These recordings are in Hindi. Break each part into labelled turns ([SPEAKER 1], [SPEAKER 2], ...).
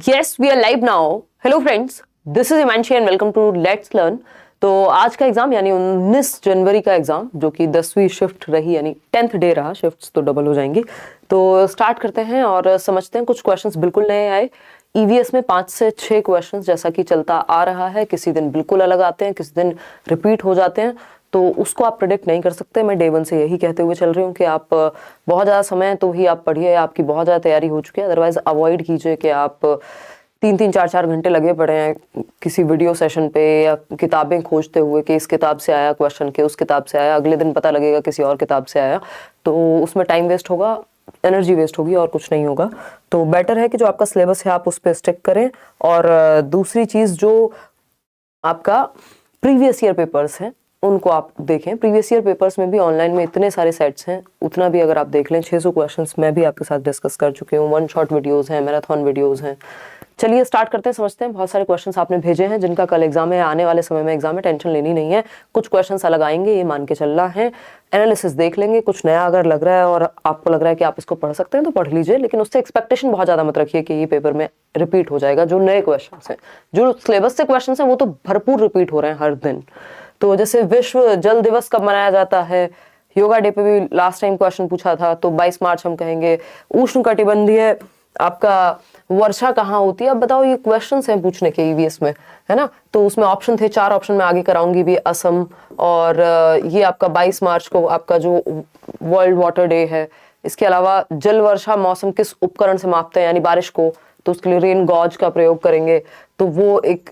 [SPEAKER 1] Yes, we are live now. Hello friends, this is Imanshi and welcome to Let's Learn. तो आज का एग्जाम यानी 19 जनवरी का एग्जाम जो कि 10वीं शिफ्ट रही यानी 10th डे रहा, शिफ्ट्स तो डबल हो जाएंगी। तो स्टार्ट करते हैं और समझते हैं। कुछ क्वेश्चंस बिल्कुल नए आए। ईवीएस में 5 से 6 क्वेश्चंस जैसा कि चलता आ रहा है, किसी दिन बिल्कुल अलग आते हैं, किसी दिन रिपीट हो जाते हैं, तो उसको आप प्रेडिक्ट नहीं कर सकते। मैं डे 1 से यही कहते हुए चल रही हूँ कि आप बहुत ज़्यादा समय तो ही आप पढ़िए, आपकी बहुत ज़्यादा तैयारी हो चुकी है। अदरवाइज अवॉइड कीजिए कि आप 3-3, 4-4 घंटे लगे पड़े हैं किसी वीडियो सेशन पे या किताबें खोजते हुए कि इस किताब से आया क्वेश्चन, के उस किताब से आया, अगले दिन पता लगेगा किसी और किताब से आया, तो उसमें टाइम वेस्ट होगा, एनर्जी वेस्ट होगी और कुछ नहीं होगा। तो बेटर है कि जो आपका सिलेबस है आप उस पर स्टिक करें। और दूसरी चीज़, जो आपका प्रीवियस ईयर पेपर्स हैं उनको आप देखें। प्रीवियस ईयर पेपर्स में भी ऑनलाइन में इतने सारे सेट्स हैं, उतना भी अगर आप देख लें, 600 क्वेश्चंस मैं भी आपके साथ डिस्कस कर चुकी हूँ। 1 शॉट वीडियोज़ हैं, मैराथन वीडियोज़ हैं। चलिए स्टार्ट करते हैं, समझते हैं। बहुत सारे क्वेश्चंस आपने भेजे हैं जिनका कल एग्जाम है, आने वाले समय में एग्जाम है, टेंशन लेनी नहीं है। कुछ क्वेश्चंस अलग आएंगे, ये मान के चलना है। एनालिसिस देख लेंगे, कुछ नया अगर लग रहा है और आपको लग रहा है कि आप इसको पढ़ सकते हैं तो पढ़ लीजिए, लेकिन उससे एक्सपेक्टेशन बहुत ज़्यादा मत रखिए कि ये पेपर में रिपीट हो जाएगा। जो नए क्वेश्चन हैं, जो सिलेबस से क्वेश्चन हैं, वो तो भरपूर रिपीट हो रहे हैं हर दिन। तो जैसे विश्व जल दिवस कब मनाया जाता है, योगा डे पे भी लास्ट टाइम क्वेश्चन पूछा था, तो 22 मार्च हम कहेंगे। उष्ण कटिबंधीय आपका वर्षा कहाँ होती है, अब बताओ। ये क्वेश्चंस हैं पूछने के ईवीएस में, है ना। तो उसमें ऑप्शन थे, 4 ऑप्शन में आगे कराऊंगी भी, असम, और ये आपका 22 मार्च को आपका जो वर्ल्ड वाटर डे है। इसके अलावा जल वर्षा मौसम किस उपकरण से मापते हैं, यानी बारिश को, तो उसके लिए रेन गॉज का प्रयोग करेंगे। तो वो एक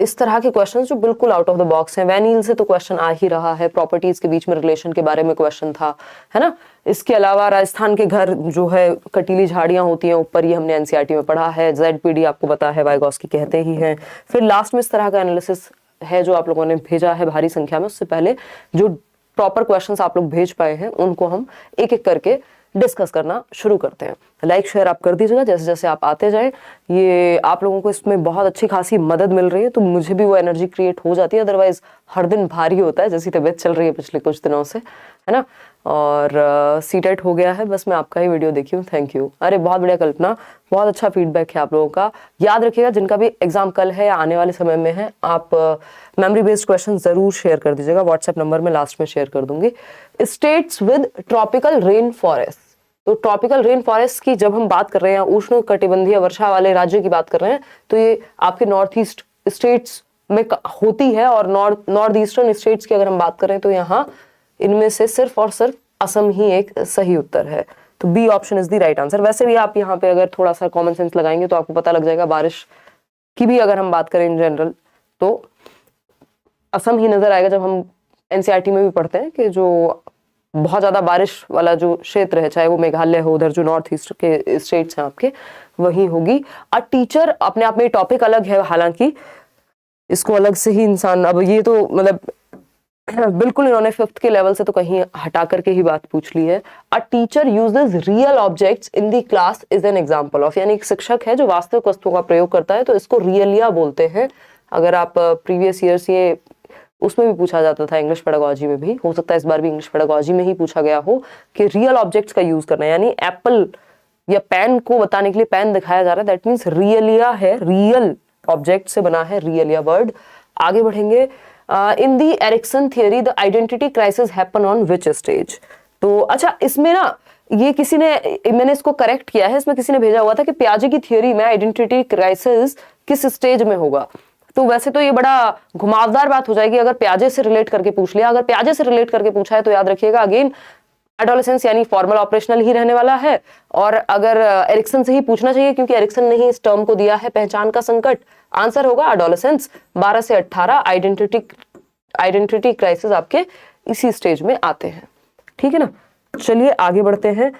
[SPEAKER 1] इस तरह के क्वेश्चंस जो बिल्कुल आउट ऑफ द बॉक्स हैं। वैनिल से तो क्वेश्चन आ ही रहा है, प्रॉपर्टीज के बीच में रिलेशन के बारे में क्वेश्चन था, है ना। इसके अलावा राजस्थान के घर जो है कटीली झाड़ियां होती हैं ऊपर, ये हमने एनसीईआरटी में पढ़ा है। ZPD आपको पता है, वाइगॉस्की कहते ही हैं। फिर लास्ट में इस तरह का एनालिसिस है जो आप लोगों ने भेजा है भारी संख्या में। उससे पहले जो प्रॉपर क्वेश्चंस आप लोग भेज पाए हैं उनको हम एक एक करके डिस्कस करना शुरू करते हैं। लाइक शेयर आप कर दीजिएगा जैसे जैसे आप आते जाएं। ये आप लोगों को इसमें बहुत अच्छी खासी मदद मिल रही है, तो मुझे भी वो एनर्जी क्रिएट हो जाती है। अदरवाइज हर दिन भारी होता है, जैसी तबीयत चल रही है पिछले कुछ दिनों से, है ना। और सीटेट हो गया है, बस मैं आपका ही वीडियो देखी हूँ, थैंक यू। अरे बहुत बढ़िया कल्पना, बहुत अच्छा फीडबैक है आप लोगों का। याद रखिएगा जिनका भी एग्जाम कल है या आने वाले समय में है, आप मेमोरी बेस्ड क्वेश्चन जरूर शेयर कर दीजिएगा। व्हाट्सएप नंबर में लास्ट में शेयर कर दूंगी। States with tropical rain forest, तो ट्रॉपिकल रेन फॉरेस्ट की जब हम बात कर रहे हैं, उष्ण कटिबंधीय वर्षा वाले राज्य की बात कर रहे हैं, तो ये आपके नॉर्थ ईस्ट स्टेट्स में होती है। और नॉर्थ ईस्टर्न स्टेट्स की अगर हम बात करें तो यहाँ इनमें से सिर्फ और सिर्फ असम ही एक सही उत्तर है। तो B option is the right answer. वैसे भी आप यहाँ पे अगर थोड़ा सा कॉमन सेंस लगाएंगे तो आपको पता लग जाएगा। बारिश की भी अगर हम बात करें इन जनरल तो असम ही नजर आएगा। जब हम एनसीईआरटी में भी पढ़ते हैं कि जो बहुत ज्यादा बारिश वाला जो क्षेत्र है, चाहे वो मेघालय हो, उधर जो नॉर्थ ईस्ट के स्टेट्स हैं आपके, वही होगी। अ टीचर अपने आप में टॉपिक अलग है, हालांकि इसको अलग से ही इंसान, अब ये तो मतलब बिल्कुल इन्होंने 5th के लेवल से तो कहीं हटा करके ही बात पूछ ली है। A teacher uses real objects in the class is an example of, यानी एक शिक्षक है जो वास्तविक वस्तुओं का प्रयोग करता है, तो इसको रियलिया बोलते हैं। अगर आप प्रीवियस ईयर से उसमें भी पूछा जाता था, इंग्लिश पेडागोजी में भी, हो सकता है इस बार भी इंग्लिश पेडागोजी में ही पूछा गया हो कि रियल ऑब्जेक्ट्स का यूज करना है, यानी एप्पल या पेन को बताने के लिए पेन दिखाया जा रहा है, दैट मीन्स रियलिया है, रियल ऑब्जेक्ट से बना है रियलिया वर्ड। आगे बढ़ेंगे। In the Erikson theory the identity crisis happen on which stage, तो अच्छा इसमें ना ये किसी ने, मैंने इसको करेक्ट किया है, इसमें किसी ने भेजा हुआ था कि पियाजे की थियरी में आइडेंटिटी क्राइसिस किस स्टेज में होगा। तो वैसे तो ये बड़ा घुमावदार बात हो जाएगी अगर प्याजे से रिलेट करके पूछ लिया। अगर प्याजे से रिलेट करके पूछा है तो याद रखिएगा अगेन एडोलेसेंस यानी फॉर्मल ऑपरेशनल ही रहने वाला है। और अगर एरिक्सन से ही पूछना चाहिए क्योंकि एरिक्सन ने ही इस टर्म को दिया है, पहचान का संकट, आंसर होगा एडोलेसेंस। 12 से 18 आइडेंटिटी क्राइसिस आपके इसी स्टेज में आते हैं, ठीक है ना। चलिए आगे बढ़ते हैं,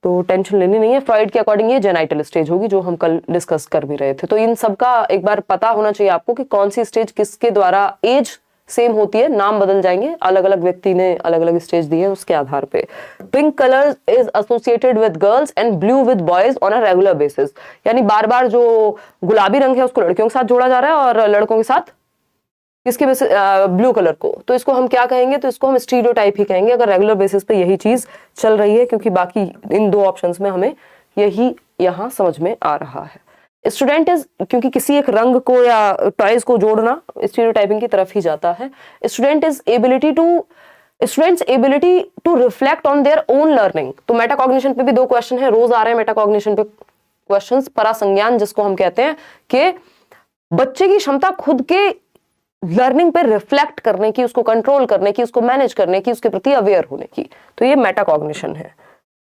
[SPEAKER 1] तो टेंशन लेनी नहीं है। फ्रॉइड के अकॉर्डिंग ये जेनाइटल स्टेज होगी जो हम कल डिस्कस कर भी रहे थे। तो इन सब का एक बार पता होना चाहिए आपको कि कौन सी स्टेज किसके द्वारा, एज सेम होती है, नाम बदल जाएंगे, अलग अलग व्यक्ति ने अलग अलग स्टेज दी है उसके आधार पे। Pink colour is associated with girls and blue with boys on a regular basis, यानी बार बार जो गुलाबी रंग है उसको लड़कियों के साथ जोड़ा जा रहा है और लड़कों के साथ किसके बेसिस, ब्लू कलर को। तो इसको हम क्या कहेंगे, तो इसको हम स्टीरियोटाइप ही कहेंगे अगर रेगुलर बेसिस पे यही चीज चल रही है, क्योंकि बाकी इन 2 ऑप्शंस में हमें यही यहाँ समझ में आ रहा है। स्टूडेंट इज, क्योंकि किसी एक रंग को या टॉयज को जोड़ना स्टीरियोटाइपिंग की तरफ ही जाता है। Students ability to reflect on their own learning. तो मेटाकॉग्निशन पे भी 2 क्वेश्चन है, रोज आ रहे हैं मेटाकॉग्निशन पे क्वेश्चंस। परासंज्ञान जिसको हम कहते हैं कि बच्चे की क्षमता खुद के लर्निंग पे रिफ्लेक्ट करने की, उसको कंट्रोल करने की, उसको मैनेज करने की, उसके प्रति अवेयर होने की, तो ये मेटाकॉग्निशन है।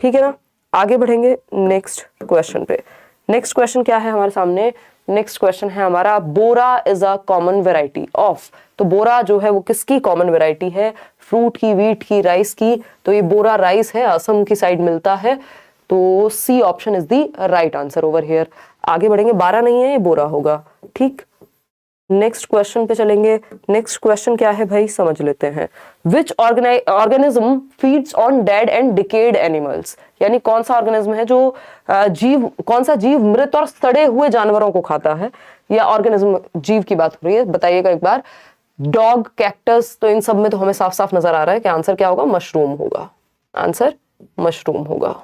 [SPEAKER 1] ठीक है ना, आगे बढ़ेंगे नेक्स्ट क्वेश्चन पे। नेक्स्ट क्वेश्चन क्या है हमारे सामने? नेक्स्ट क्वेश्चन है हमारा, Bora is a common variety of. तो बोरा जो है वो किसकी कॉमन वेराइटी है? फ्रूट की, व्हीट की, राइस की। तो ये बोरा राइस है, असम की साइड मिलता है। तो C option is the right answer over here. आगे बढ़ेंगे, 12 नहीं है, ये बोरा होगा। ठीक, नेक्स्ट क्वेश्चन पे चलेंगे। नेक्स्ट क्वेश्चन क्या है भाई, समझ लेते हैं। Which organism feeds on dead and decade animals? यानी कौन सा ऑर्गेनिज्म है जो कौन सा जीव मृत और सड़े हुए जानवरों को खाता है? या ऑर्गेनिज्म, जीव की बात हो रही है, बताइएगा एक बार। डॉग, कैक्टस, तो इन सब में तो हमें साफ साफ नजर आ रहा है कि आंसर क्या होगा? मशरूम होगा। आंसर मशरूम होगा।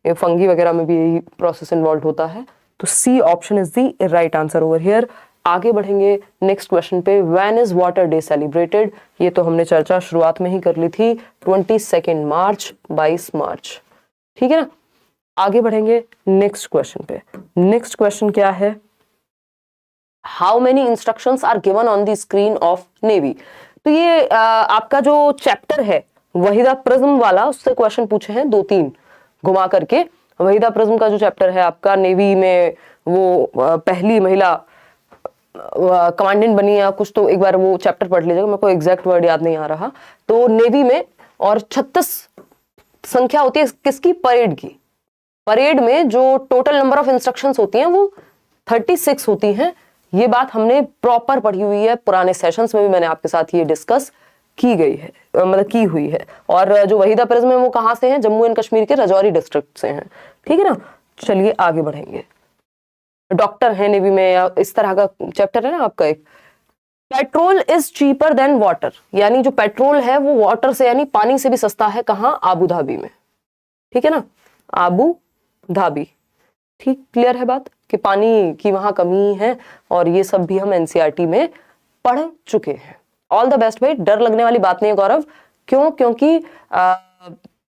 [SPEAKER 1] ये फंगी वगैरह में भी यही प्रोसेस इन्वॉल्व होता है। तो C option is the right answer over here. आगे बढ़ेंगे नेक्स्ट क्वेश्चन पे। When is water day celebrated? ये तो हमने चर्चा शुरुआत में ही कर ली थी, 22 मार्च, 22 मार्च। ठीक है ना, आगे बढ़ेंगे नेक्स्ट क्वेश्चन पे। नेक्स्ट क्वेश्चन क्या है? How many instructions are given on the screen of navy? तो ये आपका जो चैप्टर है वहीदा प्रिज्म वाला, उससे क्वेश्चन पूछे हैं 2-3 घुमा करके। वहीदा प्रिज्म का जो चैप्टर है आपका, नेवी में वो पहली महिला कमांडेंट बनी या कुछ, तो एक बार वो चैप्टर पढ़ लीजिएगा, मेरे को एग्जैक्ट वर्ड याद नहीं आ रहा। तो नेवी में, और 36 संख्या होती है किसकी? परेड की। परेड में जो टोटल नंबर ऑफ इंस्ट्रक्शंस होती हैं वो 36 होती हैं। ये बात हमने प्रॉपर पढ़ी हुई है, पुराने सेशंस में भी मैंने आपके साथ ये डिस्कस की गई है, मतलब की हुई है। और जो वहीदा प्रिज्म है वो कहाँ से हैं? जम्मू एंड कश्मीर के राजौरी डिस्ट्रिक्ट से हैं। ठीक है ना, चलिए आगे बढ़ेंगे। डॉक्टर है नेवी में, या इस तरह का चैप्टर है ना आपका एक। Petrol is cheaper than water, यानी जो पेट्रोल है वो वाटर से यानी पानी से भी सस्ता है। कहाँ? आबू धाबी में। ठीक है ना, आबू धाबी। ठीक, क्लियर है बात कि पानी की वहां कमी है, और ये सब भी हम एनसीईआरटी में पढ़ चुके हैं। ऑल द बेस्ट भाई, डर लगने वाली बात नहीं है गौरव। क्यों? क्योंकि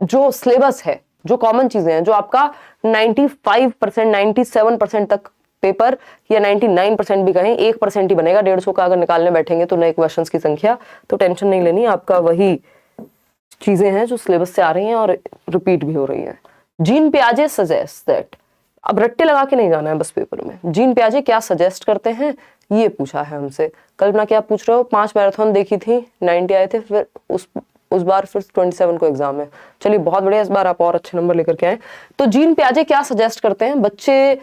[SPEAKER 1] जो सिलेबस है, जो कॉमन चीजें हैं, जो आपका 95%, 97% तक पेपर, या 99% भी कहें, 1% ही बनेगा 150 का अगर निकालने बैठेंगे तो नए क्वेश्चंस की संख्या। तो टेंशन नहीं लेनी, आपका वही चीजें हैं जो सिलेबस से आ रही हैं और रिपीट भी हो रही हैं। जीन पियाजे सजेस्ट दैट, अब रट्टे लगा के नहीं जाना है बस पेपर में। जीन पियाजे क्या सजेस्ट करते हैं, ये पूछा है हमसे। कल्पना क्या पूछ रहे हो? 5 मैराथन देखी थी, 90 आए थे, फिर उस बार फिर 27 को एग्जाम है। चलिए बहुत बढ़िया, इस बार आप और अच्छे नंबर लेकर के आए। तो जीन पियाजे क्या सजेस्ट करते हैं? बच्चे,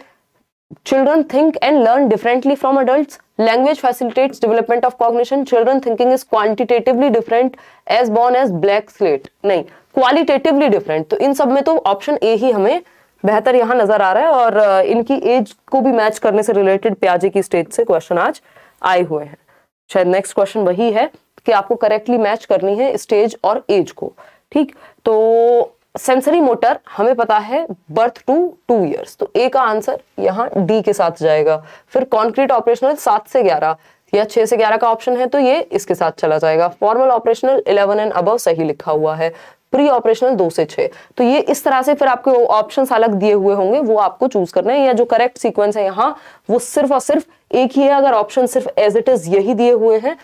[SPEAKER 1] children think and learn differently from adults. Language facilitates development of cognition. Children thinking is quantitatively different as born as blank slate. नहीं, qualitatively different. तो इन सब में तो ऑप्शन ए ही हमें बेहतर यहाँ नजर आ रहा है, और इनकी एज को भी मैच करने से रिलेटेड पियाजे की स्टेज से क्वेश्चन आज आए हुए हैं। शायद नेक्स्ट क्वेश्चन वही है कि आपको करेक्टली मैच करनी है स्टेज और एज को। ठीक, तो सेंसरी मोटर हमें पता है बर्थ टू 2 इयर्स, तो ए का आंसर यहाँ डी के साथ जाएगा। फिर कॉन्क्रीट ऑपरेशनल 7 से 11 या 6 से 11 का ऑप्शन है, तो ये इसके साथ चला जाएगा। फॉर्मल ऑपरेशनल 11 एंड अबव सही लिखा हुआ है। प्री ऑपरेशनल 2 से 6, तो ये इस तरह से फिर आपके ऑप्शंस अलग दिए हुए होंगे, वो आपको चूज करना है। या जो करेक्ट सीक्वेंस है यहाँ वो सिर्फ और सिर्फ एक ही है। अगर ऑप्शन सिर्फ एज इट इज यही दिए हुए हैं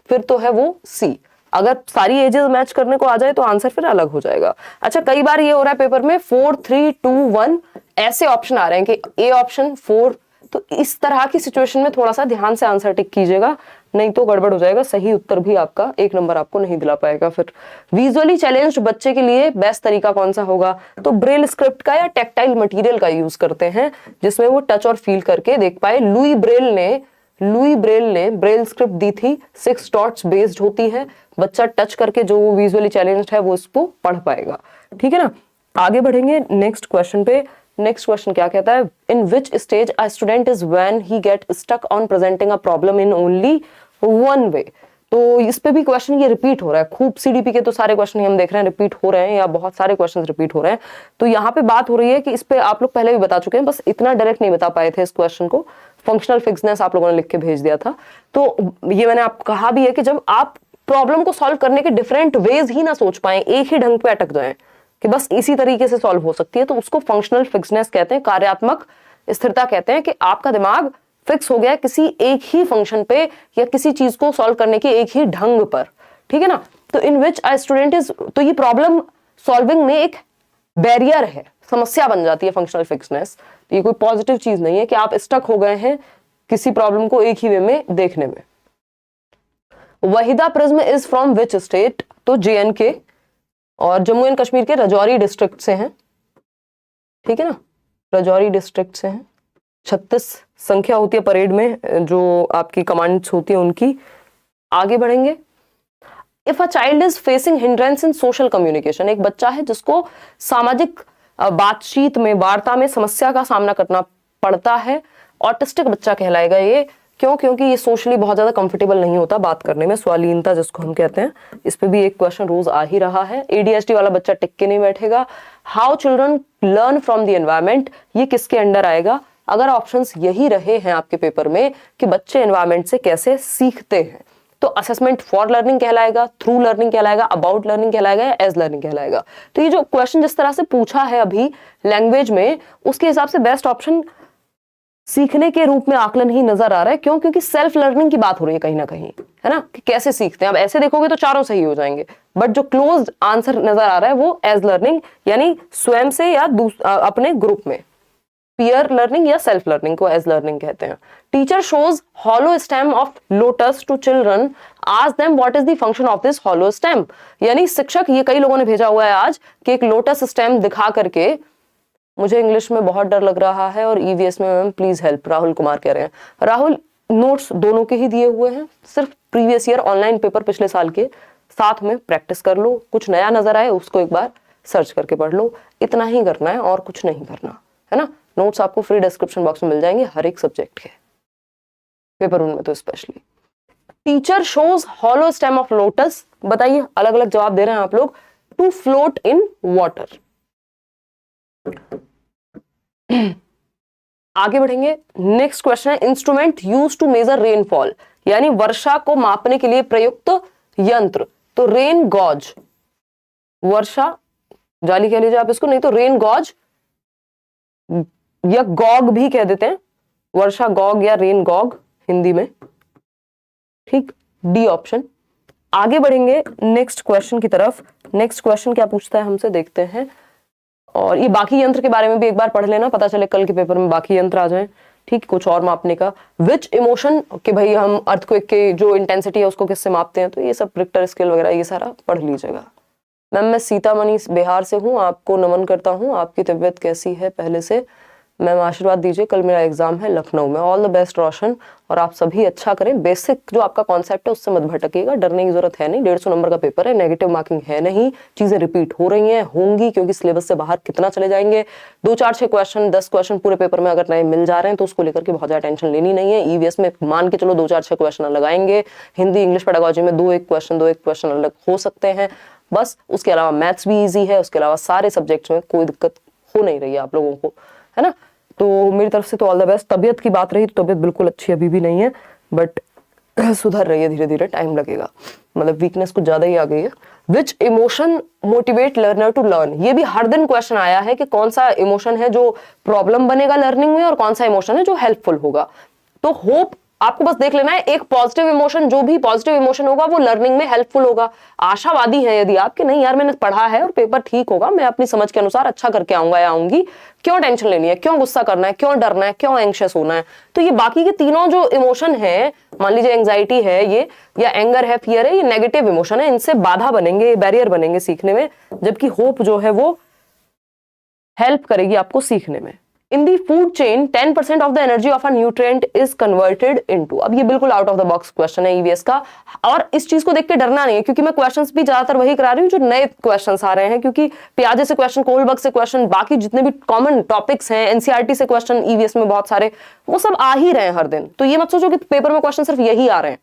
[SPEAKER 1] फिर तो है वो सी। अगर सारी एजेस मैच करने को आ जाए तो आंसर फिर अलग हो जाएगा। अच्छा, कई बार ये हो रहा है पेपर में 4, 3, 2, 1 ऐसे ऑप्शन आ रहे हैं कि ए ऑप्शन 4, तो इस तरह की सिचुएशन में थोड़ा सा ध्यान से आंसर टिक कीजिएगा, नहीं तो गड़बड़ हो जाएगा। सही उत्तर भी आपका 1 नंबर आपको नहीं दिला पाएगा। फिर विजुअली चैलेंज्ड बच्चे के लिए बेस्ट तरीका कौन सा होगा? तो ब्रेल स्क्रिप्ट का या टेक्टाइल मटेरियल का यूज करते हैं, जिसमें वो टच और फील करके देख पाए। लुई ब्रेल ने ब्रेल स्क्रिप्ट दी थी, 6 डॉट्स बेस्ड होती है। बच्चा टच करके जो विजुअली चैलेंज्ड है वो इसको पढ़ पाएगा। ठीक है ना, आगे बढ़ेंगे नेक्स्ट क्वेश्चन पे। नेक्स्ट क्वेश्चन क्या कहता है? In which stage a student is when he get stuck on presenting a problem in only 1 way. तो इस पे भी क्वेश्चन ये रिपीट हो रहा है खूब। सीडीपी के तो सारे क्वेश्चन हम देख रहे हैं रिपीट हो रहे हैं, या बहुत सारे क्वेश्चन रिपीट हो रहे हैं। तो यहाँ पे बात हो रही है कि इस पे आप लोग पहले भी बता चुके हैं, बस इतना डायरेक्ट नहीं बता पाए थे इस क्वेश्चन को। फंक्शनल फिक्सनेस आप लोगों ने लिख के भेज दिया था। तो ये मैंने आप कहा भी है कि जब आप प्रॉब्लम को सॉल्व करने के डिफरेंट वेज ही ना सोच पाए, एक ही ढंग पे अटक जाए कि बस इसी तरीके से सॉल्व हो सकती है, तो उसको फंक्शनल फिक्सनेस कहते हैं, कार्यात्मक स्थिरता कहते हैं, कि आपका दिमाग फिक्स हो गया किसी एक ही फंक्शन पे या किसी चीज को सॉल्व करने के एक ही ढंग पर, ठीक है ना। तो इन विच अ स्टूडेंट इज, तो ये प्रॉब्लम सॉल्विंग में एक बैरियर है, समस्या बन जाती है फंक्शनल फिक्सनेस। तो ये कोई पॉजिटिव चीज नहीं है कि आप स्टक हो गए हैं किसी प्रॉब्लम को एक ही वे में देखने में। Waheeda prism is from which state, तो JNK और जम्मू एंड कश्मीर के राजौरी डिस्ट्रिक्ट से हैं, ठीक है ना, राजौरी डिस्ट्रिक्ट से हैं। 36 संख्या होती है परेड में जो आपकी कमांड्स होती है उनकी। आगे बढ़ेंगे। If a child is facing hindrance in social communication, एक बच्चा है जिसको सामाजिक बातचीत में, वार्ता में समस्या का सामना करना पड़ता है, ऑटिस्टिक बच्चा कहलाएगा ये। क्यों? क्योंकि ये सोशली बहुत ज्यादा कंफर्टेबल नहीं होता बात करने में, स्वालीनता जिसको हम कहते हैं। इस पे भी एक क्वेश्चन रोज आ ही रहा है। ADHD वाला बच्चा टिक के नहीं बैठेगा। How children learn from the environment, ये किसके अंडर आएगा? अगर ऑप्शंस यही रहे हैं आपके पेपर में कि बच्चे एनवायरमेंट से कैसे सीखते हैं, तो असेसमेंट फॉर लर्निंग कहलाएगा, थ्रू लर्निंग कहलाएगा, अबाउट लर्निंग कहलाएगा, या एज लर्निंग कहलाएगा। तो ये जो क्वेश्चन जिस तरह से पूछा है अभी लैंग्वेज में, उसके हिसाब से बेस्ट ऑप्शन सीखने के रूप में आकलन ही नजर आ रहा है। क्यों? क्योंकि सेल्फ लर्निंग की बात हो रही है कहीं ना कहीं, है ना, कि कैसे सीखते हैं। अब ऐसे देखोगे तो चारों सही हो जाएंगे, बट जो क्लोज आंसर नजर आ रहा है वो एज लर्निंग, यानी स्वयं से या अपने ग्रुप में। पीयर लर्निंग या सेल्फ लर्निंग को एज लर्निंग कहते हैं। Teacher shows hollow stem of lotus to children, ask them what is the function of this hollow stem, यानी शिक्षक, ये कई लोगों ने भेजा हुआ है आज कि एक लोटस स्टेम दिखा करके, मुझे इंग्लिश में बहुत डर लग रहा है और EVS में ma'am please help, Rahul Kumar कह रहे हैं। राहुल, नोट्स दोनों के ही दिए हुए हैं, सिर्फ प्रीवियस ईयर ऑनलाइन पेपर पिछले साल के साथ में प्रैक्टिस कर लो, कुछ नया नजर आए उसको एक बार सर्च करके पढ़ लो, इतना ही करना है और कुछ नहीं करना है ना। नोट्स आपको फ्री डिस्क्रिप्शन बॉक्स में मिल जाएंगे हर एक सब्जेक्ट के, पेपर 1 में तो specially. Teacher shows hollow stem of lotus, बताइए, अलग अलग जवाब दे रहे हैं आप लोग। To float in water. आगे बढ़ेंगे। नेक्स्ट क्वेश्चन है, instrument use to measure rainfall, यानी वर्षा को मापने के लिए प्रयुक्त यंत्र। तो रेन गॉज, वर्षा जाली कह लीजिए आप इसको, नहीं तो रेन गॉज या गॉग भी कह देते हैं, वर्षा गॉग या रेन गॉग हिंदी में, ठीक, डी ऑप्शन। आगे बढ़ेंगे नेक्स्ट क्वेश्चन की तरफ। नेक्स्ट क्वेश्चन क्या पूछता है हमसे, देखते हैं। और ये बाकी यंत्र के बारे में भी एक बार पढ़ लेना, पता चले कल के पेपर में बाकी यंत्र आ जाए, ठीक, कुछ और मापने का। विच इमोशन, कि भाई हम अर्थक्वेक के जो इंटेंसिटी है उसको किससे मापते हैं, तो ये सब रिक्टर स्केल वगैरह ये सारा पढ़ लीजिएगा। मैम मैं सीतामढ़ी बिहार से हूँ, आपको नमन करता हूँ, आपकी तबीयत कैसी है पहले से? मैम आशीर्वाद दीजिए, कल मेरा एग्जाम है लखनऊ में। ऑल द बेस्ट रोशन, और आप सभी अच्छा करें। बेसिक जो आपका कॉन्सेप्ट है उससे मत भटकिएगा, डरने की जरूरत है नहीं। 150 नंबर का पेपर है, नेगेटिव मार्किंग है नहीं, चीजें रिपीट हो रही हैं, होंगी, क्योंकि सिलेबस से बाहर कितना चले जाएंगे। 2 4 6 क्वेश्चन 10 क्वेश्चन पूरे पेपर में अगर नए मिल जा रहे हैं तो उसको लेकर के बहुत ज्यादा टेंशन लेनी नहीं है। EVS में मान के चलो 2 4 6 क्वेश्चन लगाएंगे, हिंदी इंग्लिश पेडागोजी में 2 1 क्वेश्चन अलग हो सकते हैं बस। उसके अलावा मैथ्स भी ईजी है, उसके अलावा सारे सब्जेक्ट्स में कोई दिक्कत हो नहीं रही है आप लोगों को, है ना। तो मेरी तरफ से तो ऑल द बेस्ट। तबीयत की बात रही तो तबीयत बिल्कुल अच्छी अभी भी नहीं है, बट सुधर रही है, धीरे धीरे टाइम लगेगा, मतलब वीकनेस कुछ ज्यादा ही आ गई है। Which emotion motivate learner to learn, ये भी हर दिन क्वेश्चन आया है कि कौन सा इमोशन है जो प्रॉब्लम बनेगा लर्निंग में और कौन सा इमोशन है जो हेल्पफुल होगा। तो होप आपको बस देख लेना है, एक पॉजिटिव इमोशन, जो भी पॉजिटिव इमोशन होगा वो लर्निंग में हेल्पफुल होगा। आशावादी है यदि आप कि नहीं यार मैंने पढ़ा है और पेपर ठीक होगा, मैं अपनी समझ के अनुसार अच्छा करके आऊंगा या आऊंगी, क्यों टेंशन लेनी है, क्यों गुस्सा करना है, क्यों डरना है, क्यों एंग्शियस होना है। तो ये बाकी के तीनों जो इमोशन है, मान लीजिए एंग्जाइटी है ये, या एंगर है, फियर है, ये नेगेटिव इमोशन है, इनसे बाधा बनेंगे, बैरियर बनेंगे सीखने में, जबकि होप जो है वो हेल्प करेगी आपको सीखने में। In the food chain 10% of the energy of a nutrient is converted into. अब ये बिल्कुल out of the box question है EVS का, और इस चीज को देख के डरना नहीं है, क्योंकि मैं क्वेश्चंस भी ज्यादातर वही करा रही हूँ जो नए क्वेश्चंस आ रहे हैं, क्योंकि पियाजे से क्वेश्चन, कोलबर्ग से क्वेश्चन, बाकी जितने भी कॉमन टॉपिक्स हैं, NCERT से क्वेश्चन EVS में बहुत सारे, वो सब आ ही रहे हैं हर दिन। तो ये मत सोचो कि पेपर में क्वेश्चन सिर्फ यही आ रहे हैं,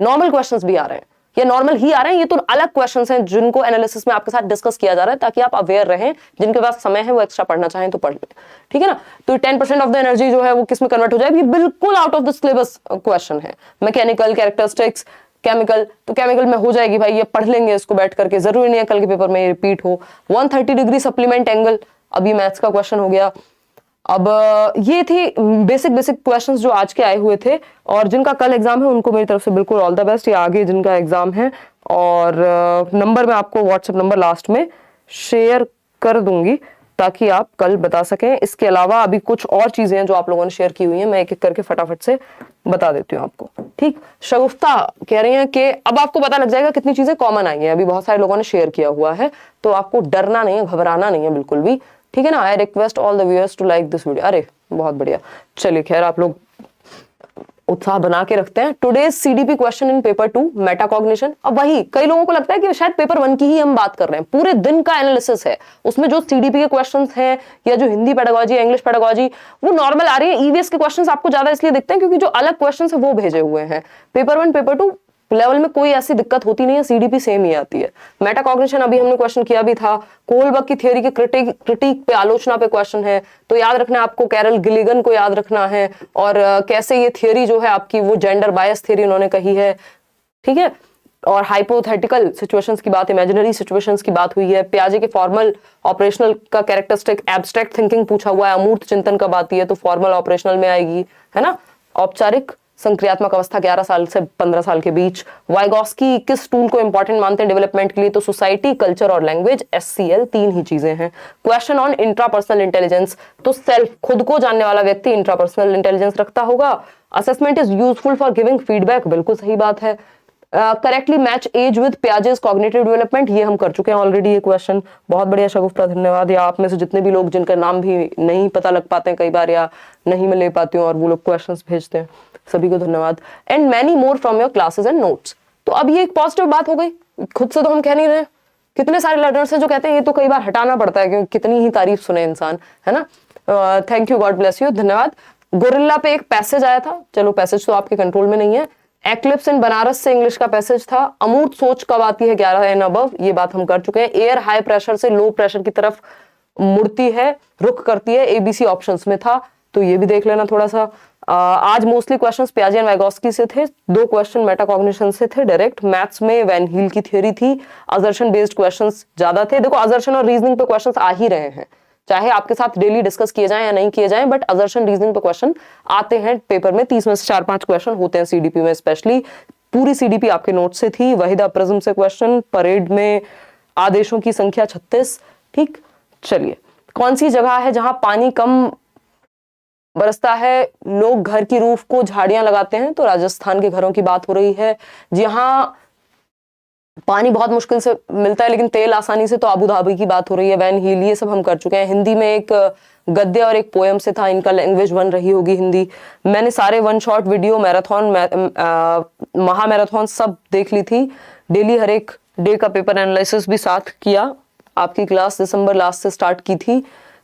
[SPEAKER 1] नॉर्मल क्वेश्चंस भी आ रहे हैं, ये नॉर्मल ही आ रहे हैं, ये तो अलग क्वेश्चंस हैं जिनको एनालिसिस में आपके साथ डिस्कस किया जा रहा है, ताकि आप अवेयर रहें, जिनके पास समय है वो एक्स्ट्रा पढ़ना चाहें तो पढ़ लें, ठीक है ना। तो 10% ऑफ द एनर्जी जो है वो किस में कन्वर्ट हो जाएगी, ये बिल्कुल out of the syllabus question है। मैकेनिकल, कैरेक्टरिस्टिक्स, केमिकल, तो केमिकल में हो जाएगी भाई, ये पढ़ लेंगे इसको बैठ करके, जरूरी नहीं है कल के पेपर में रिपीट हो। 130 डिग्री सप्लीमेंट एंगल, अभी मैथ्स का क्वेश्चन हो गया। अब ये थी बेसिक क्वेश्चंस जो आज के आए हुए थे, और जिनका कल एग्जाम है उनको मेरी तरफ से बिल्कुल ऑल द बेस्ट। ये आगे जिनका एग्जाम है, और नंबर मैं आपको व्हाट्सएप नंबर लास्ट में शेयर कर दूंगी ताकि आप कल बता सकें। इसके अलावा अभी कुछ और चीजें हैं जो आप लोगों ने शेयर की हुई हैं, मैं एक एक करके फटाफट से बता देती हूँ आपको, ठीक। शगुफ्ता कह रही हैं कि अब आपको पता लग जाएगा कितनी चीजें कॉमन आई हैं, अभी बहुत सारे लोगों ने शेयर किया हुआ है, तो आपको डरना नहीं है, घबराना नहीं है बिल्कुल भी, ठीक है ना। I request all the viewers to like this video. अरे बहुत बढ़िया, चलिए खैर आप लोग उत्साह बना के रखते हैं। Today's CDP question in paper 2 metacognition. अब वही कई लोगों को लगता है कि शायद पेपर 1 की ही हम बात कर रहे हैं, पूरे दिन का एनालिसिस है उसमें, जो सीडीपी के क्वेश्चंस हैं या जो हिंदी पेडागोजी, इंग्लिश पेडागोजी वो नॉर्मल आ रही है। ईवीएस के क्वेश्चंस आपको ज्यादा इसलिए दिखते हैं क्योंकि जो अलग क्वेश्चंस है वो भेजे हुए हैं। पेपर 1 पेपर 2 लेवल में कोई ऐसी दिक्कत होती नहीं है, सीडीपी सेम ही आती है। मेटाकॉग्निशन अभी हमने क्वेश्चन किया भी था, कोलबर्ग की थ्योरी के क्रिटिक पे, आलोचना पे क्वेश्चन है, तो याद रखना है आपको, कैरल गिलिगन को याद रखना है, और कैसे ये थ्योरी जो है आपकी वो जेंडर बायस थ्योरी उन्होंने कही है, ठीक है। और हाइपोथेटिकल सिचुएशंस की बात, इमेजिनरी सिचुएशंस की बात हुई है। पियाजे के फॉर्मल ऑपरेशनल का कैरेक्टरिस्टिक, एब्स्ट्रैक्ट थिंकिंग पूछा हुआ है, अमूर्त चिंतन कब आती है, तो फॉर्मल ऑपरेशनल में आएगी, है ना। औपचारिक संक्रियात्मक अवस्था 11 साल से 15 साल के बीच। वाइगॉस्की किस टूल को इंपॉर्टेंट मानते हैं डेवलपमेंट के लिए, तो सोसाइटी, कल्चर और लैंग्वेज, SCL, 3 ही चीजें हैं। क्वेश्चन ऑन इंट्रापर्सनल इंटेलिजेंस, तो सेल्फ, खुद को जानने वाला व्यक्ति इंट्रापर्सनल इंटेलिजेंस रखता होगा। Assessment is useful for giving feedback, बिल्कुल सही बात है। Correctly match age with Piaget's cognitive development, ये हम कर चुके हैं ऑलरेडी ये क्वेश्चन। बहुत बढ़िया शगुफ्ता, धन्यवाद। या आप में से जितने भी लोग जिनका नाम भी नहीं पता लग पाते हैं कई बार, या नहीं मैं ले पाती हूँ और वो लोग क्वेश्चंस भेजते हैं, सभी को धन्यवाद। And many more from your classes and notes, तो अब ये एक पॉजिटिव बात हो गई, खुद से तो हम कह नहीं रहे। कितने सारे लर्नर्स हैं जो कहते हैं, ये तो कई बार हटाना पड़ता है क्योंकि कितनी ही तारीफ सुने इंसान, है ना। Thank you, God bless you, धन्यवाद। गोरिल्ला पे एक पैसेज आया था, चलो पैसेज तो आपके कंट्रोल में नहीं है। एक्लिप्स इन बनारस से इंग्लिश का पैसेज था। अमूर्त सोच कब आती है 11 एंड अबव, ये बात हम कर चुके हैं। एयर हाई प्रेशर से लो प्रेशर की तरफ मुड़ती है, रुख करती है, ABC ऑप्शंस में था, तो ये भी देख लेना थोड़ा सा। आज मोस्टली क्वेश्चंस पियाजे एंड वाइगॉस्की से थे, 2 क्वेश्चन मेटाकॉग्निशन से थे डायरेक्ट। मैथ्स में वैन हील की थ्योरी थी। असर्शन बेस्ड क्वेश्चंस ज्यादा थे। देखो असर्शन और रीजनिंग पे क्वेश्चंस आ ही रहे हैं, चाहे आपके साथ डेली डिस्कस किए जाएं या नहीं किए जाएं, बट असर्शन रीजनिंग पे क्वेश्चन आते हैं पेपर में। 30 में से 4-5 क्वेश्चन होते हैं सीडीपी में, स्पेशली पूरी सीडीपी आपके नोट से थी। वहीदा प्रिज्म से क्वेश्चन, परेड में आदेशों की संख्या 36, ठीक। चलिए, कौन सी जगह है जहां पानी कम बरसता है, लोग घर की रूफ को झाड़ियां लगाते हैं, तो राजस्थान के घरों की बात हो रही है। जहां पानी बहुत मुश्किल से मिलता है लेकिन तेल आसानी से, तो अबू धाबी की बात हो रही है। वैन हील, ये सब हम कर चुके हैं। हिंदी में एक गद्य और एक पोएम से था, इनका लैंग्वेज 1 रही होगी हिंदी। मैंने सारे 1 शॉट वीडियो, मैराथन, महा मैराथन सब देख ली थी। डेली हर एक डे का पेपर एनालिसिस भी साथ किया। आपकी क्लास दिसंबर लास्ट से स्टार्ट की थी,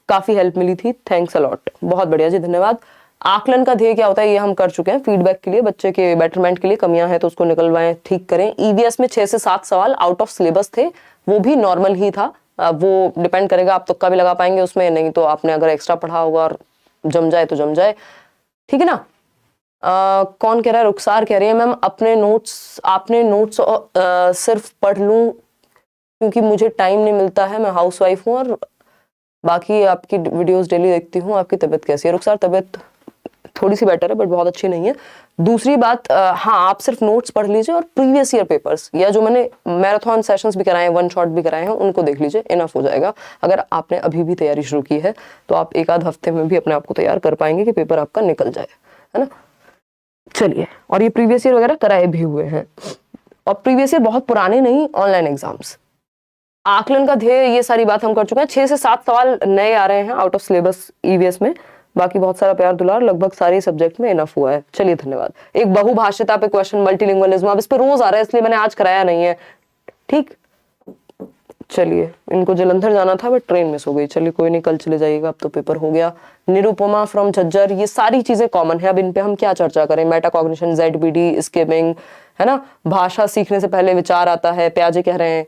[SPEAKER 1] काफी हेल्प मिली थी, थैंक्स अलॉट, बहुत बढ़िया जी, धन्यवाद। आकलन का ध्येय क्या होता है, ये हम कर चुके हैं। फीडबैक के लिए, बच्चे के बेटरमेंट के लिए कमियां हैं तो उसको निकलवाएं, ठीक करें। ईवीएस में 6 से 7 सवाल आउट ऑफ सिलेबस थे, वो भी नॉर्मल ही था। वो डिपेंड करेगा, आप तुक्का भी लगा पाएंगे उसमें, नहीं तो आपने अगर एक्स्ट्रा पढ़ा होगा और जम जाए तो जम जाए, ठीक है ना। कौन कह रहा है, रुखसार कह रही है मैम आपने नोट्स सिर्फ पढ़ लूं क्योंकि मुझे टाइम नहीं मिलता है, मैं हाउसवाइफ हूँ और बाकी आपकी वीडियोस डेली देखती हूँ। आपकी तबीयत कैसी है? रुखसार, तबीयत थोड़ी सी बेटर है बट बहुत अच्छी नहीं है। दूसरी बात, हाँ आप सिर्फ नोट्स पढ़ लीजिए और प्रीवियस ईयर पेपर्स या जो मैंने मैराथन सेशंस भी कराए हैं, 1 शॉट भी कराए हैं, उनको देख लीजिए, इनफ हो जाएगा। अगर आपने अभी भी तैयारी शुरू की है तो आप 1-आध हफ्ते में भी अपने आप को तैयार कर पाएंगे कि पेपर आपका निकल जाए, है ना। चलिए, और ये प्रीवियस ईयर वगैरह कराए भी हुए हैं, और प्रीवियस ईयर बहुत पुराने नहीं, ऑनलाइन एग्जाम्स। आकलन का ध्येय, ये सारी बात हम कर चुके हैं। 6 से 7 सवाल नए आ रहे हैं आउट ऑफ सिलेबस ईवीएस में, बाकी बहुत सारा प्यार दुलार, लगभग सारे सब्जेक्ट में इनफ हुआ है। चलिए धन्यवाद। एक बहुभाषिता पे क्वेश्चन, मल्टीलिंगुअलिज्म, अब इस पे रोज आ रहा है इसलिए मैंने आज कराया नहीं है, ठीक। चलिए, इनको जलंधर जाना था बट ट्रेन मिस हो गई। चलिए कोई नहीं, कल चले जाइएगा, अब तो पेपर हो गया। निरुपमा फ्रॉम झज्जर, ये सारी चीजें कॉमन है। अब इन पे हम क्या चर्चा करें? मेटाकॉग्निशन, ZBD, स्किमिंग, है ना। भाषा सीखने से पहले विचार आता है, प्याजे कह रहे हैं,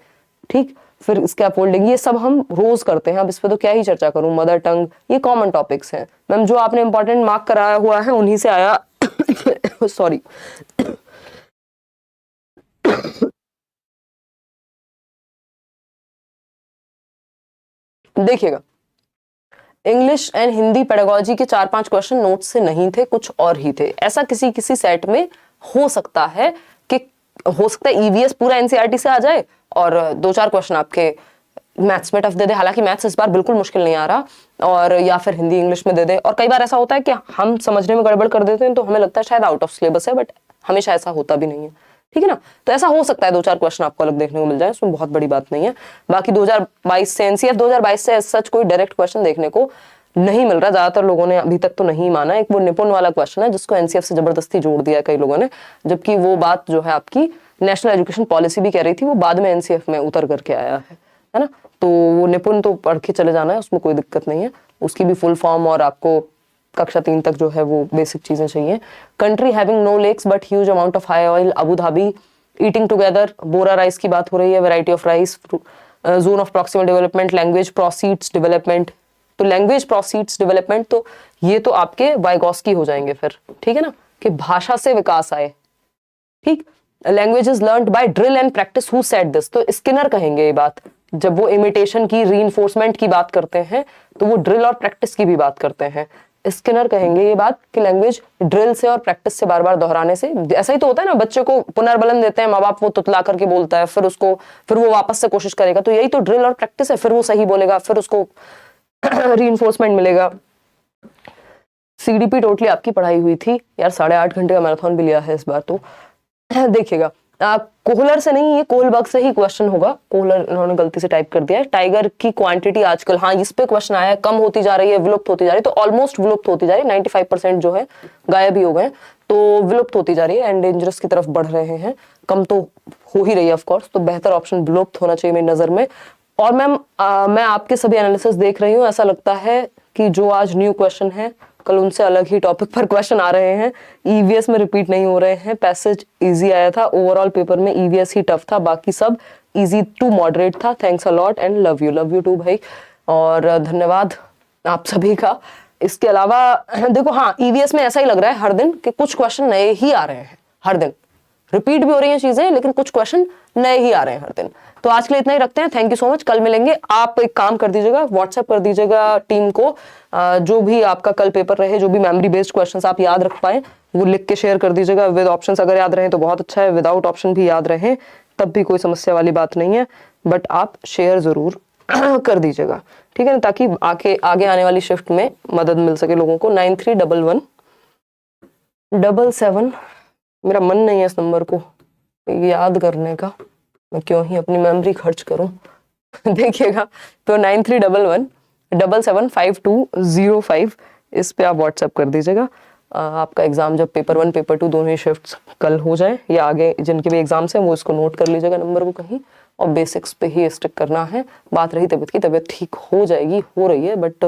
[SPEAKER 1] ठीक। फिर स्कैफोल्डिंग, ये सब हम रोज करते हैं, अब इस पे तो क्या ही चर्चा करूं। मदर टंग, ये कॉमन टॉपिक्स हैं मैम। जो आपने इंपॉर्टेंट मार्क कराया हुआ है उन्हीं से आया। सॉरी। देखिएगा, इंग्लिश एंड हिंदी पेडागोजी के 4-5 क्वेश्चन नोट से नहीं थे, कुछ और ही थे। ऐसा किसी किसी सेट में हो सकता है कि हो सकता है ईवीएस पूरा एनसीईआरटी से आ जाए और 2-4 क्वेश्चन आपके मैथ्स में टफ दे दे। हालांकि मैथ्स इस बार बिल्कुल मुश्किल नहीं आ रहा, और या फिर हिंदी इंग्लिश में दे दे। और कई बार ऐसा होता है कि हम समझने में गड़बड़ कर देते हैं तो हमें लगता है शायद आउट ऑफ सिलेबस है, बट हमेशा ऐसा होता भी नहीं है, ठीक है ना। तो ऐसा हो सकता है 2-4 क्वेश्चन आपको अलग देखने को मिल जाए, उसमें बहुत बड़ी बात नहीं है। बाकी 2022 से एनसीएफ 2022 से सच कोई डायरेक्ट क्वेश्चन देखने को नहीं मिल रहा। ज्यादातर लोगों ने अभी तक तो नहीं माना। एक वो निपुण वाला क्वेश्चन है जिसको एनसीएफ से जबरदस्ती जोड़ दिया कई लोगों ने, जबकि वो बात जो है आपकी नेशनल एजुकेशन पॉलिसी भी कह रही थी, वो बाद में एनसीएफ में उतर करके आया है ना। तो वो निपुण तो पढ़ के चले जाना है, उसमें कोई दिक्कत नहीं है। उसकी भी फुल फॉर्म और आपको कक्षा 3 तक जो है वो बेसिक चीजें चाहिए। Country having no lakes but huge amount of high oil, Abu Dhabi. Eating together, Bora rice की बात हो रही है, variety of rice. Zone of proximal development, language proceeds development. तो लैंग्वेज प्रोसीड्स डेवलपमेंट, तो ये तो आपके वाइगॉस्की हो जाएंगे फिर, ठीक है ना, कि भाषा से विकास आए, ठीक। Language is learned by drill and practice, who said this? तो स्किनर कहेंगे ये बात। जब वो इमिटेशन की, रीइंफोर्समेंट की बात करते हैं तो वो ड्रिल और प्रैक्टिस की भी बात करते हैं। स्किनर कहेंगे ये बात कि लैंग्वेज ड्रिल से और प्रैक्टिस से बार बार दोहराने से, ऐसा ही तो होता है ना, बच्चे को पुनर्बलन देते हैं माँ बाप, वो तुतला करके बोलता है, फिर वो वापस से कोशिश करेगा, तो यही तो ड्रिल और प्रैक्टिस है। फिर वो सही बोलेगा, फिर उसको रीइंफोर्समेंट मिलेगा। सीडीपी टोटली आपकी पढ़ाई हुई थी यार, 8.5 घंटे का मैराथन भी लिया है इस बार तो। देखिएगा, कोहलर से नहीं, ये कोहलबर्ग से ही क्वेश्चन होगा। कोहलर इन्होंने गलती से टाइप कर दिया है। टाइगर की क्वांटिटी आजकल, हाँ इस पे क्वेश्चन आया है, कम होती जा रही है, विलुप्त होती जा रही है। तो ऑलमोस्ट विलुप्त होती जा रही है, 95% जो है गायब ही हो गए, तो विलुप्त होती जा रही है, एंडेंजरस की तरफ बढ़ रहे हैं। कम तो हो ही रही है ऑफकोर्स, तो बेहतर ऑप्शन विलुप्त होना चाहिए मेरी नजर में। और मैम मैं आपके सभी एनालिसिस देख रही हूँ, ऐसा लगता है कि जो आज न्यू क्वेश्चन है कल उनसे अलग ही टॉपिक पर क्वेश्चन आ रहे हैं। ईवीएस में रिपीट नहीं हो रहे हैं। पैसेज इजी आया था, ओवरऑल पेपर में ईवीएस ही टफ था, बाकी सब इजी टू मॉडरेट था। Thanks a lot and love you to भाई, और धन्यवाद आप सभी का। इसके अलावा देखो, हाँ ईवीएस में ऐसा ही लग रहा है हर दिन कि कुछ क्वेश्चन नए ही आ रहे हैं, हर दिन रिपीट भी हो रही हैं चीजें, लेकिन कुछ क्वेश्चन नए ही आ रहे हैं हर दिन। तो आज के लिए इतना ही रखते हैं। थैंक यू सो मच, कल मिलेंगे। आप एक काम कर दीजिएगा, व्हाट्सएप कर दीजिएगा टीम को, जो भी आपका कल पेपर रहे, जो भी मेमोरी बेस्ड क्वेश्चंस आप याद रख पाए वो लिख के शेयर कर दीजिएगा। विद ऑप्शंस अगर याद रहे तो बहुत अच्छा है, विदाउट ऑप्शन भी याद रहे तब भी कोई समस्या वाली बात नहीं है, बट आप शेयर जरूर कर दीजिएगा, ठीक है ना, ताकि आगे आने वाली शिफ्ट में मदद मिल सके लोगों को। 931177, मेरा मन नहीं है इस नंबर को याद करने का, मैं क्यों ही अपनी मेमोरी खर्च करूं। देखिएगा, तो 9311775205, इस पे आप व्हाट्सएप कर दीजिएगा। आपका एग्जाम जब पेपर 1 पेपर 2 दोनों ही शिफ्ट्स कल हो जाए, या आगे जिनके भी एग्जाम्स हैं वो इसको नोट कर लीजिएगा नंबर को कहीं, और बेसिक्स पे ही स्टिक करना है। बात रही तबीयत की, तबीयत ठीक हो जाएगी, हो रही है, बट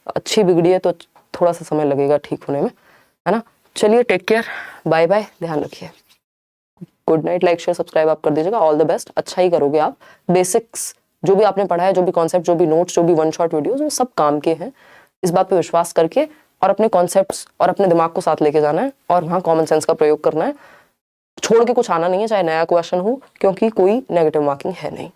[SPEAKER 1] अच्छी बिगड़ी है तो थोड़ा सा समय लगेगा ठीक होने में, है ना। चलिए, टेक केयर, बाय बाय, ध्यान रखिए, good night. Like share subscribe आप कर दीजिएगा। ऑल द बेस्ट, अच्छा ही करोगे आप। बेसिक्स जो भी आपने पढ़ा है, जो भी कॉन्सेप्ट, जो भी नोट्स, जो भी वन शॉट वीडियोस, वो सब काम के हैं। इस बात पे विश्वास करके और अपने कॉन्सेप्ट्स और अपने दिमाग को साथ लेके जाना है, और वहाँ कॉमन सेंस का प्रयोग करना है। छोड़ के कुछ आना नहीं है, चाहे नया क्वेश्चन हो, क्योंकि कोई नेगेटिव मार्किंग है नहीं।